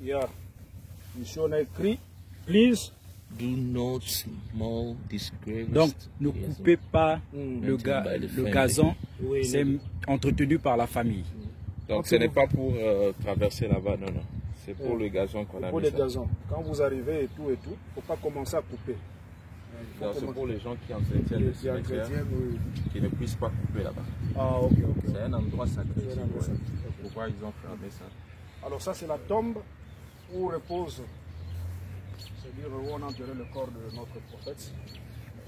Yeah. Ici, on a écrit, please. Do not mow this grass. Donc, ne coupez pas le gazon. Oui, c'est entretenu par la famille. Donc, ce n'est pas pour traverser là-bas, non, non. C'est pour le gazon qu'on a mis. Pour le gazon. Quand vous arrivez et tout, il ne faut pas commencer à couper. C'est pour les gens qui entretiennent le cimetière, qui ne puissent pas couper là-bas. Ah, ok, ok. C'est un endroit sacré. Pourquoi ils ont fermé ça? Alors ça, c'est la tombe où repose, c'est-à-dire où on a enterré le corps de notre prophète.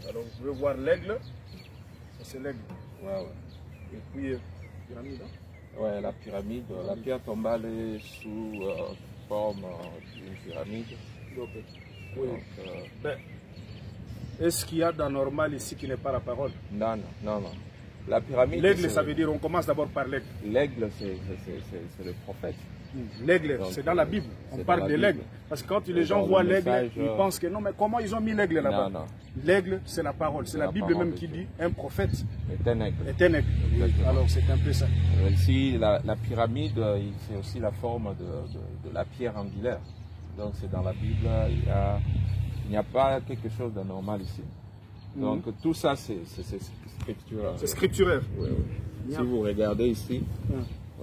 Alors vous pouvez voir l'aigle, c'est l'aigle. Ouais, ouais. Et puis, pyramide. Hein? Ouais, la pyramide, la pierre tombale est sous forme d'une pyramide. Okay. Oui. Donc, est-ce qu'il y a d'anormal ici qui n'est pas la parole? Non, non, non, non. La pyramide. L'aigle, ça veut dire, on commence d'abord par l'aigle. L'aigle, c'est le prophète. L'aigle, c'est dans la Bible. On parle de l'aigle. Parce que quand les gens voient l'aigle, ils pensent que non, mais comment ils ont mis l'aigle là-bas? Non, non. L'aigle, c'est la parole. C'est la Bible même qui dit un prophète est un aigle. Est un aigle. Alors c'est un peu ça. Ici, la pyramide, c'est aussi la forme de la pierre angulaire. Donc c'est dans la Bible, il n'y a pas quelque chose d'anormal ici. Donc tout ça, c'est scripturaire. C'est scripturaire. Oui, oui. Si vous regardez ici,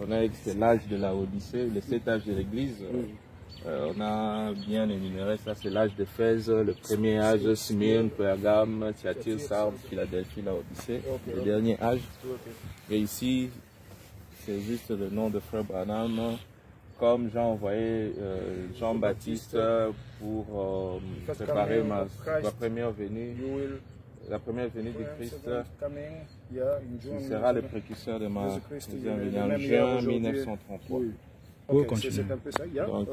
on a l'âge de la Odyssée, les 7 âges de l'Église. On a bien énuméré ça, c'est l'âge d'Éphèse, le premier âge, Smyrne, Pergame, Thyatire, Sardes, Philadelphie, la Odyssée, le dernier âge. Et ici, c'est juste le nom de Frère Branham, comme j'ai envoyé Jean-Baptiste pour préparer ma première venue. La première venue de Christ, il sera le précurseur de ma deuxième venue en juin 1933. C'est un peu ça. Donc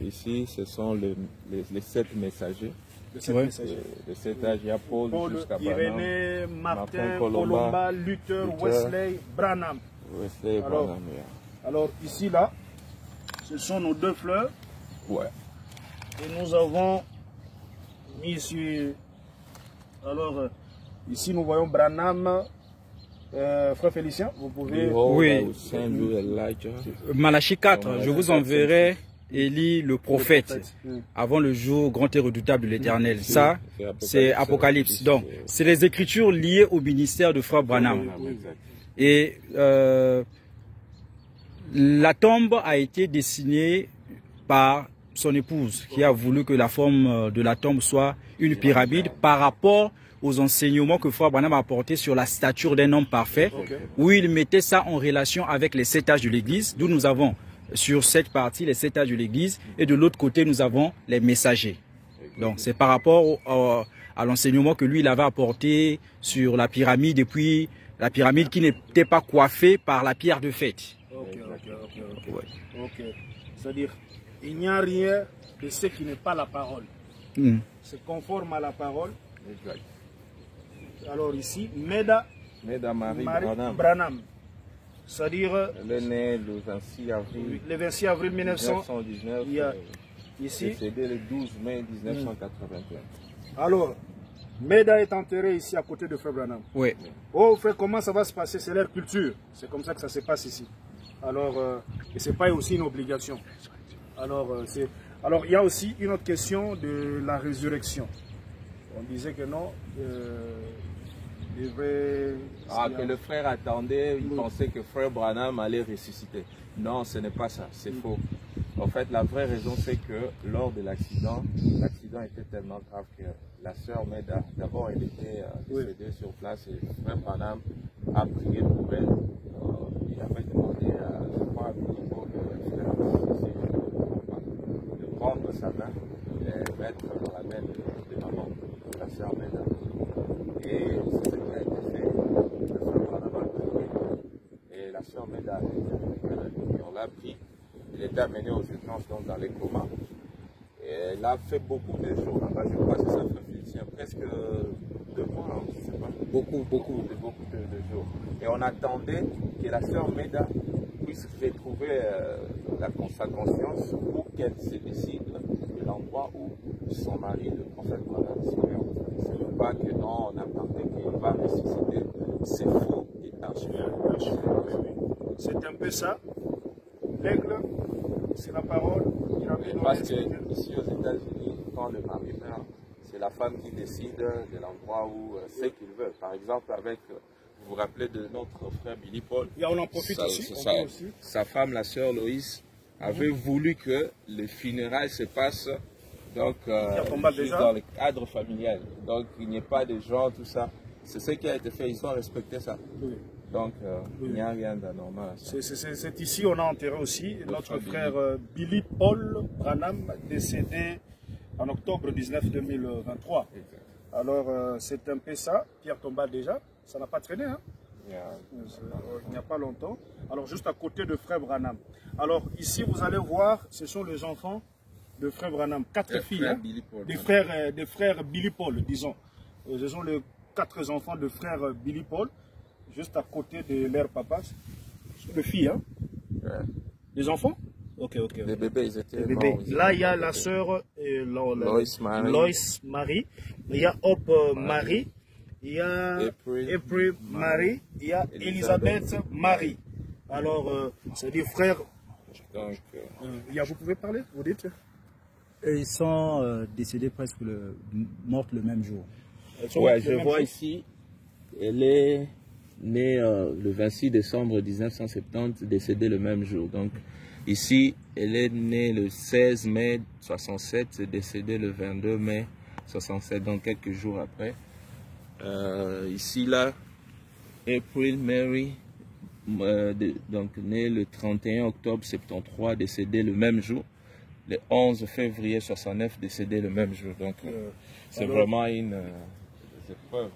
ici, ce sont les 7 messagers. Les 7 âges, il y a Paul jusqu'à Branham, Irénée, Martin, Colomba, Luther, Wesley, Branham. Wesley et Branham. Alors ici, là, ce sont nos 2 fleurs. Ouais. Et nous avons mis sur... Alors, ici, nous voyons Branham. Frère Félicien, vous pouvez... Oui. Malachie 4, je vous enverrai Élie le prophète avant le jour grand et redoutable de l'Éternel. Ça, c'est Apocalypse. Donc, c'est les écritures liées au ministère de Frère Branham. Et la tombe a été dessinée par son épouse qui a voulu que la forme de la tombe soit une pyramide par rapport aux enseignements que Frère Branham a apportés sur la stature d'un homme parfait, où il mettait ça en relation avec les 7 âges de l'Église, d'où nous avons sur cette partie les 7 âges de l'Église, et de l'autre côté nous avons les messagers. Donc c'est par rapport à l'enseignement que lui il avait apporté sur la pyramide, et puis la pyramide qui n'était pas coiffée par la pierre de fête. C'est-à-dire, il n'y a rien de ce qui n'est pas la parole. C'est conforme à la parole. Exact. Alors ici, Meda Marie Branham. C'est-à-dire... Elle est née le 26 avril, le 26 avril 1919. Il y a ici. Décédée le 12 mai 1981. Alors, Meda est enterré ici à côté de Frère Branham. Oui. Oh frère, comment ça va se passer? C'est leur culture. C'est comme ça que ça se passe ici. Alors, et ce n'est pas aussi une obligation. Alors, il y a aussi une autre question de la résurrection. On disait que non, que le frère attendait, il pensait que Frère Branham allait ressusciter. Non, ce n'est pas ça, c'est faux. En fait, la vraie raison, c'est que lors de l'accident était tellement grave que la sœur Meda, d'abord, elle était décédée sur place et Frère Branham a prié pour elle. Il avait demandé à de prendre sa main et mettre dans la main de maman, la sœur Meda. Et c'est ce qui a été fait. Le frère Branham a prié et la sœur Meda on l'a pris. Il était amené aux urgences donc dans les comas. Et elle a fait beaucoup de jours là-bas, je crois que c'est ça, Félicien, presque 2 mois, je ne sais pas. Beaucoup de jours. Et on attendait que la sœur Meda puisse retrouver sa conscience pour qu'elle se décide de l'endroit où son mari, le prophète Branham, serait. Ce n'est pas que non, on attendait qu'il va ressusciter. C'est faux et archi. C'est un peu ça. L'aigle c'est la parole. Il avait donné Parce que cette- ici aux États-Unis, quand le mari meurt, c'est la femme qui décide de l'endroit où c'est qu'il veut. Par exemple, avec, vous vous rappelez de notre frère Billy Paul. Et on en profite aussi. Sa, on peut aussi. sa femme, la sœur Loïs, avait voulu que les funérailles se passent donc, combat juste déjà. dans le cadre familial. Donc il n'y ait pas de gens, tout ça. C'est ce qui a été fait, ils ont respecté ça. Oui. Donc il n'y a rien d'anormal à ça. C'est ici on a enterré aussi notre frère frère Billy Paul Branham, décédé en octobre 19 2023. Exact. Alors c'est un peu ça. Pierre tomba déjà. Ça n'a pas traîné, hein? Il n'y a pas longtemps. Alors juste à côté de frère Branham. Alors ici vous allez voir, ce sont les enfants de frère Branham. 4 filles, frère hein? Billy Paul, des frères Billy Paul, disons. Ce sont les 4 enfants de frère Billy Paul, juste à côté de leur papa. Les filles, hein? Ouais. Des enfants? Ok. Les bébés, ils étaient Les bébés. morts, ils Là, étaient il y a des la bébés. sœur Loïs Marie. Loïs Marie. Il y a Hope Marie. Il y a April Marie. Il y a Elisabeth Marie. Alors, c'est des frères. Donc, Vous pouvez parler, vous dites? Et ils sont décédés presque morts le même jour. ouais, je vois ici, elle est née le 26 décembre 1970, décédée le même jour. Donc ici, elle est née le 16 mai 67, décédée le 22 mai 67, donc quelques jours après. Ici, là, April Mary, donc née le 31 octobre 73, décédée le même jour. Le 11 février 69, décédée le même jour. Donc c'est alors, vraiment une épreuve.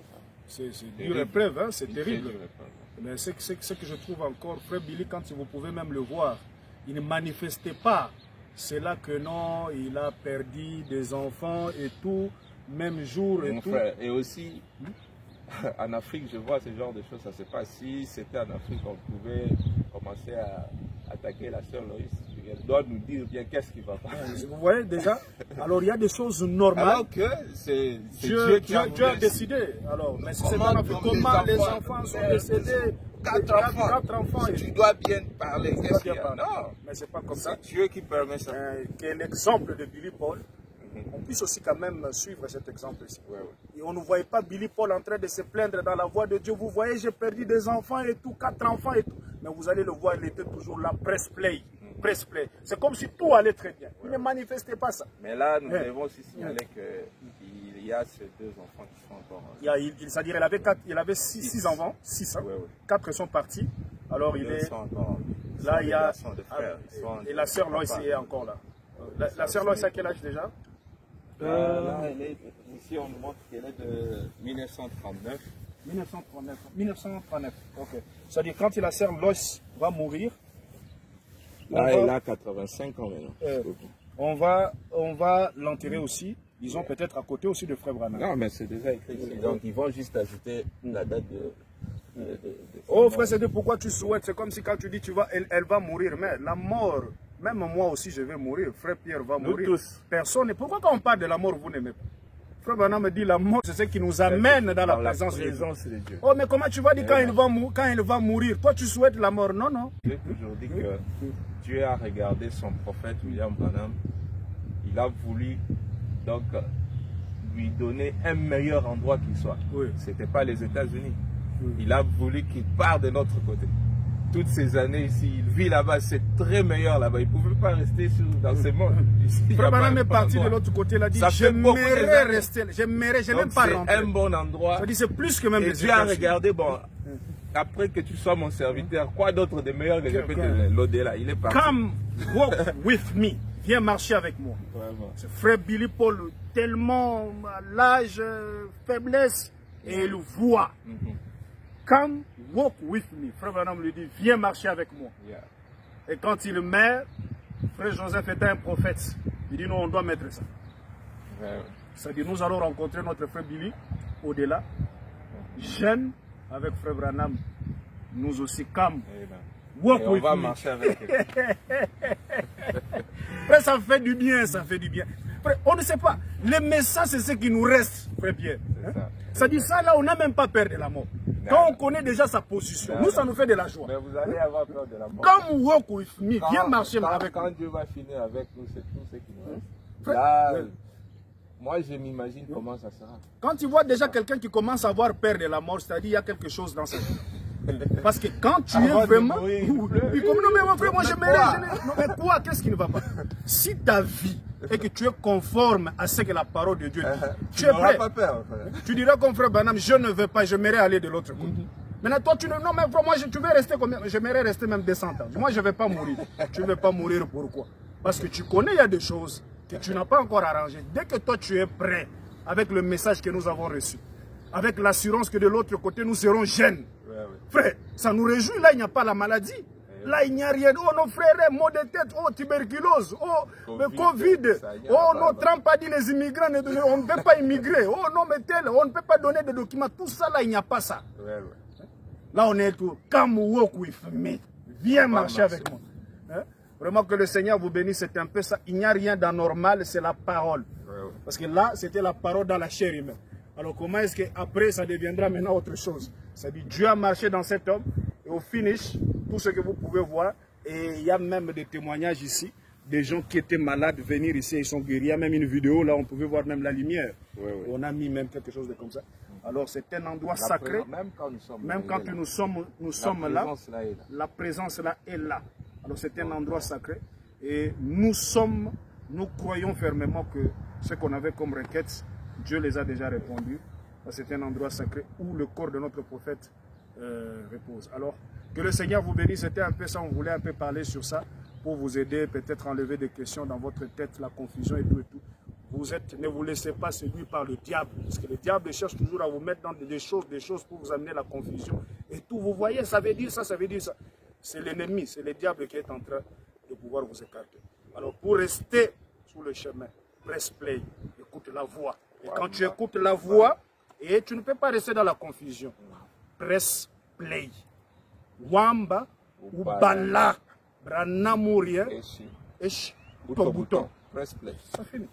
C'est dure épreuve, hein? C'est Une terrible. très dure épreuve. Mais ce que je trouve encore, frère Billy, quand vous pouvez même le voir, il ne manifestait pas. C'est là que non, il a perdu des enfants et tout, même jour et Mon tout. frère, et aussi, en Afrique, je vois ce genre de choses, ça se passe. Si c'était en Afrique, on pouvait commencer à attaquer la sœur Loïs. Elle doit nous dire bien qu'est-ce qui va pas. Vous voyez déjà? Alors il y a des choses normales. Alors que c'est Dieu qui a a décidé. Alors, mais si c'est Comment, pas comment les enfants sont décédés, 4 enfants. Tu dois bien parler. Tu dois Qu'est-ce qu'il bien y a? parler. Non, Mais c'est pas comme ça. c'est Dieu qui permet ça. Qui est l'exemple de Billy Paul. On puisse aussi quand même suivre cet exemple ici. Ouais. Et on ne voyait pas Billy Paul en train de se plaindre dans la voix de Dieu. Vous voyez, j'ai perdu des enfants et tout, 4 enfants et tout. Mais vous allez le voir, il était toujours là, press play. Press play. C'est comme si tout allait très bien. Il ne manifestait pas ça. Mais là, nous devons aussi signaler qu'il y a ces 2 enfants qui sont encore. C'est-à-dire il avait 6 enfants, 6 ans. Ouais. 4 sont partis. Alors il est. Là, il y a. Et la sœur Loïs est encore là. La sœur Loïs a quel âge déjà? Là, elle est, ici, on nous montre qu'elle est de 1939. 1939. Ok. C'est-à-dire quand la sœur Loïs va mourir. Là, elle a 85 ans maintenant. On va l'enterrer aussi. Disons peut-être à côté aussi de frère Branham. Non, mais c'est déjà écrit ici. Donc, ils vont juste ajouter la date de oh frère, c'est pourquoi tu souhaites. C'est comme si quand tu dis elle va mourir. Mais la mort, même moi aussi je vais mourir. Frère Pierre va mourir. tous. Personne. Pourquoi quand on parle de la mort, vous n'aimez pas? Frère Branham me dit la mort, c'est ce qui nous amène dans la présence de Dieu. Oh, mais comment tu vas dire quand il va mourir? Toi, tu souhaites la mort? Non, non. J'ai toujours dit que Dieu a regardé son prophète William Branham. Il a voulu donc lui donner un meilleur endroit qu'il soit. Oui. Ce n'était pas les États-Unis. Il a voulu qu'il parte de notre côté. Toutes ces années ici, il vit là-bas, c'est très meilleur là-bas. Il ne pouvait pas rester dans ce monde. Frère Branham est parti de l'autre côté, il a dit j'aimerais rester, je n'ai même pas rentré. C'est un bon endroit. Ça dit c'est plus que même et les Dieu a regardé, bon, après que tu sois mon serviteur, quoi d'autre de meilleur que je peux te l'au-delà? Il est parti. Come walk with me. Viens marcher avec moi. C'est frère Billy Paul, tellement à l'âge, faiblesse, et il voit. Come walk with me. Frère Branham lui dit, viens marcher avec moi. Et quand il meurt, frère Joseph était un prophète. Il dit, non, on doit mettre ça. C'est-à-dire, nous allons rencontrer notre frère Billy au-delà, jeune, avec frère Branham. Nous aussi, come walk with me. On va marcher avec elle. Frère, ça fait du bien, ça fait du bien. Frère, on ne sait pas. Le message, c'est ce qui nous reste, frère Pierre. Ça dit ça, là, on n'a même pas peur de la mort. Quand on connaît déjà sa position, nous, ça nous fait de la joie. Mais vous allez avoir peur de la mort. Comme Walk with me, viens marcher avec nous. Quand Dieu va finir avec nous, c'est tout ce qui nous reste. Là, moi, je m'imagine comment ça sera. Quand tu vois déjà quelqu'un qui commence à avoir peur de la mort, c'est-à-dire qu'il y a quelque chose dans sa vie. Parce que quand tu es vraiment... Oui, comme non, mais mon frère, moi je mérite... Non, mais quoi? Qu'est-ce qui ne va pas? Si ta vie et que tu es conforme à ce que la parole de Dieu dit, tu es prêt. Pas peur, frère. Tu diras comme frère Branham, je ne veux pas, j'aimerais aller de l'autre côté. Maintenant, toi, tu ne... Non, mais moi, tu veux rester combien? J'aimerais rester même 200 ans. Moi, je ne vais pas mourir. Tu ne veux pas mourir, pourquoi? Parce que tu connais, il y a des choses que tu n'as pas encore arrangées. Dès que toi, tu es prêt avec le message que nous avons reçu, avec l'assurance que de l'autre côté, nous serons jeunes. Frère, ça nous réjouit. Là, il n'y a pas la maladie. Là, il n'y a rien. Oh, nos frères, maux de tête, oh, tuberculose, oh, Covid. Oh, non, Trump a dit les immigrants, on ne peut pas immigrer. Oh, non, mais tel, on ne peut pas donner de documents. Tout ça, là, il n'y a pas ça. Là, on est tout. Come walk with me. Viens marcher avec moi. Hein? Vraiment que le Seigneur vous bénisse, c'est un peu ça. Il n'y a rien d'anormal, c'est la parole. Parce que là, c'était la parole dans la chair humaine. Alors comment est-ce qu'après ça deviendra maintenant autre chose? C'est-à-dire Dieu a marché dans cet homme et au finish, tout ce que vous pouvez voir, et il y a même des témoignages ici, des gens qui étaient malades venir ici, ils sont guéris. Il y a même une vidéo là, on pouvait voir même la lumière. On a mis même quelque chose de comme ça. Alors c'est un endroit sacré, même quand nous sommes là, la présence là est là. Alors c'est un endroit sacré et nous croyons fermement que ce qu'on avait comme requête, Dieu les a déjà répondu. C'est un endroit sacré où le corps de notre prophète repose. Alors, que le Seigneur vous bénisse. C'était un peu ça, on voulait un peu parler sur ça pour vous aider, peut-être enlever des questions dans votre tête, la confusion et tout et tout. Ne vous laissez pas séduire par le diable, parce que le diable cherche toujours à vous mettre dans des choses pour vous amener la confusion. Et tout, vous voyez, ça veut dire ça, ça veut dire ça. C'est l'ennemi, c'est le diable qui est en train de pouvoir vous écarter. Alors, pour rester sur le chemin, press play, écoute la voix. Et quand tu écoutes la voix, et tu ne peux pas rester dans la confusion. Press play. Wamba ou Bala. Branamouria. Esh. Ton bouton. Press play. Ça finit.